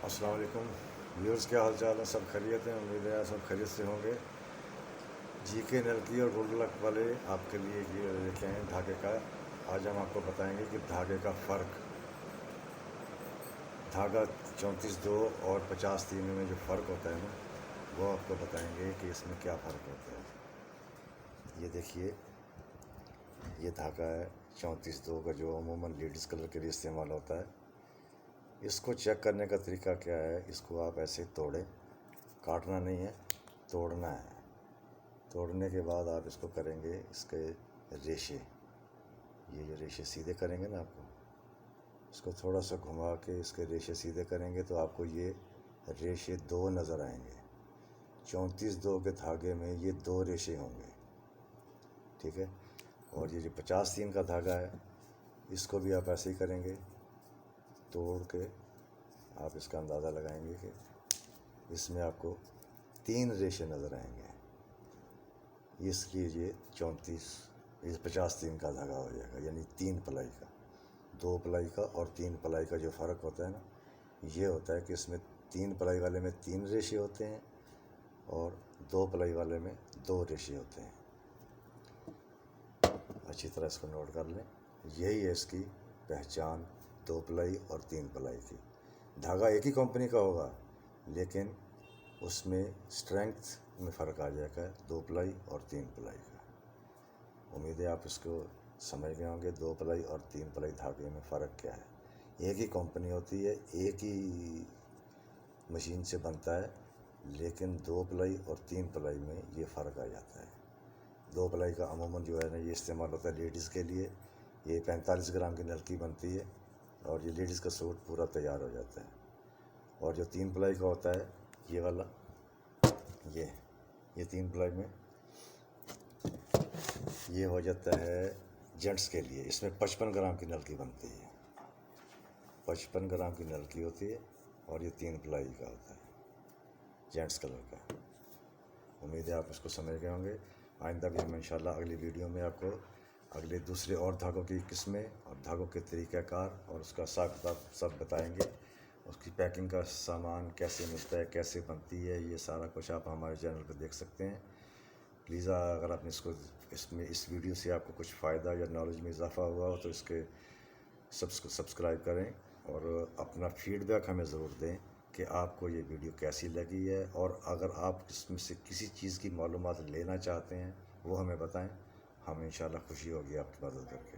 अस्सलाम वालेकुम व्यूअर्स, क्या हाल चाल है? सब खैरियत हैं? उम्मीद है सब खैरियत से होंगे। जीके नलकी और गुल्लक वाले आपके लिए ये लेके आए हैं धागे का। आज हम आपको बताएंगे कि धागे का फ़र्क, धागा 34-2 और 50-3 में जो फ़र्क होता है ना, वो आपको बताएंगे कि इसमें क्या फ़र्क होता है। ये देखिए, ये धागा है 34-2 का, जो अमूमन लेडीज़ कलर के लिए इस्तेमाल होता है। इसको चेक करने का तरीका क्या है? इसको आप ऐसे तोड़ें, काटना नहीं है, तोड़ना है। तोड़ने के बाद आप इसको करेंगे, इसके रेशे, ये जो रेशे सीधे करेंगे ना, आपको इसको थोड़ा सा घुमा के इसके रेशे सीधे करेंगे तो आपको ये रेशे 2 नज़र आएंगे। 34-2 के धागे में ये 2 रेशे होंगे, ठीक है। और ये जो 50-3 का धागा है, इसको भी आप ऐसे ही करेंगे, तोड़ के आप इसका अंदाज़ा लगाएंगे कि इसमें आपको 3 रेशे नज़र आएंगे। इसलिए ये 50-3 का धागा हो जाएगा, यानी 3 प्लाई का। 2 प्लाई का और 3 प्लाई का जो फ़र्क होता है ना, ये होता है कि इसमें 3 प्लाई वाले में 3 रेशे होते हैं और 2 प्लाई वाले में 2 रेशे होते हैं। अच्छी तरह इसको नोट कर लें। यही है इसकी पहचान 2 प्लाई और 3 प्लाई की। धागा एक ही कंपनी का होगा, लेकिन उसमें स्ट्रेंथ में फ़र्क आ जाएगा 2 प्लाई और 3 प्लाई का। उम्मीद है आप इसको समझ गए होंगे, 2 प्लाई और 3 प्लाई धागे में फ़र्क क्या है। एक ही कंपनी होती है, एक ही मशीन से बनता है, लेकिन 2 प्लाई और 3 प्लाई में ये फ़र्क आ जाता है। 2 प्लाई का अमूमन जो है ना, ये इस्तेमाल होता है लेडीज़ के लिए। ये 45 ग्राम की नलकी बनती है और ये लेडीज़ का सूट पूरा तैयार हो जाता है। और जो 3 प्लाई का होता है, ये वाला, ये 3 प्लाई में ये हो जाता है जेंट्स के लिए। इसमें 55 ग्राम की नलकी बनती है, 55 ग्राम की नलकी होती है और ये 3 प्लाई का होता है, जेंट्स कलर का। उम्मीद है आप इसको समझ गए होंगे। आइंदा भी हम इंशाल्लाह अगली वीडियो में आपको अगले दूसरे और धागों की किस्में और धागों के तरीक़ाकार और उसका हिसाब किताब सब बताएंगे। उसकी पैकिंग का सामान कैसे मिलता है, कैसे बनती है, ये सारा कुछ आप हमारे चैनल पर देख सकते हैं। प्लीज़ अगर आपने इस वीडियो से आपको कुछ फ़ायदा या नॉलेज में इजाफ़ा हुआ हो तो इसके सब्सक्राइब करें और अपना फ़ीडबैक हमें ज़रूर दें कि आपको ये वीडियो कैसी लगी है। और अगर आप इसमें से किसी चीज़ की मालूमात लेना चाहते हैं, वो हमें बताएं। हमें इंशाल्लाह खुशी होगी आपकी मदद करके।